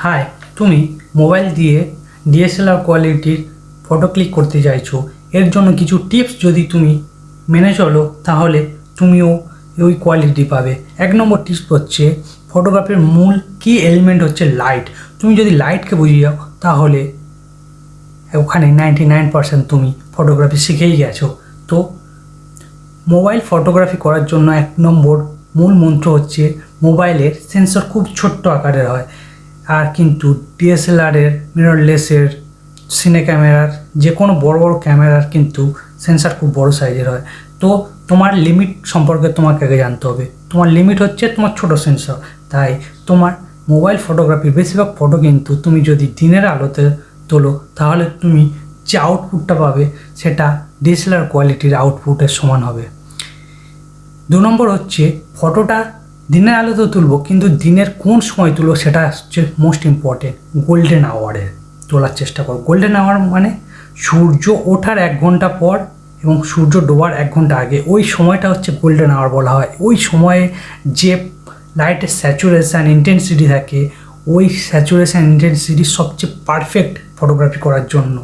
High, তুমি mobile দিয়ে DSLR কোয়ালিটির ফটো ক্লিক করতে চাইছো। এর জন্য কিছু টিপস যদি তুমি মেনে চলো তাহলে তুমিও ওই কোয়ালিটি পাবে। 1 নম্বর টিপস হচ্ছে ফটোগ্রাফির মূল কি এলিমেন্ট হচ্ছে লাইট। তুমি যদি লাইটকে বুঝিয়ে যাও তাহলে ওখানে 99% তুমি ফটোগ্রাফি শিখেই গেছো। তো মোবাইল ফটোগ্রাফি করার জন্য 1 নম্বর মূল মন্ত্র হচ্ছে মোবাইলের সেন্সর খুব ছোট্ট আকারের হয়, আর কিন্তু ডিএসএলআরের, মিররলেসের, সিনে ক্যামেরার, যে কোনো বড় বড় ক্যামেরার কিন্তু সেন্সর খুব বড় সাইজের হয়। তো তোমার লিমিট সম্পর্কে তোমাকে আগে জানতে হবে। তোমার লিমিট হচ্ছে তোমার ছোট সেন্সর। তাই তোমার মোবাইল ফটোগ্রাফির বেশিরভাগ ফটো কিন্তু তুমি যদি দিনের আলোতে তোলো তাহলে তুমি যে আউটপুটটা পাবে সেটা ডিএসএলআর কোয়ালিটির আউটপুটের সমান হবে। 2 নম্বর হচ্ছে ফটোটা দিনের আলোতে তুলবো, কিন্তু দিনের কোন সময় তুলবো সেটা হচ্ছে মোস্ট ইম্পর্টেন্ট। গোল্ডেন আওয়ারে তোলার চেষ্টা করো। গোল্ডেন আওয়ার মানে সূর্য ওঠার 1 ঘন্টা পর এবং সূর্য ডোবার 1 ঘন্টা আগে, ওই সময়টা হচ্ছে গোল্ডেন আওয়ার বলা হয়। ওই সময়ে যে লাইটের স্যাচুরেশান ইন্টেন্সিটি থাকে, ওই স্যাচুরেশান ইন্টেন্সিটি সবচেয়ে পারফেক্ট ফটোগ্রাফি করার জন্য।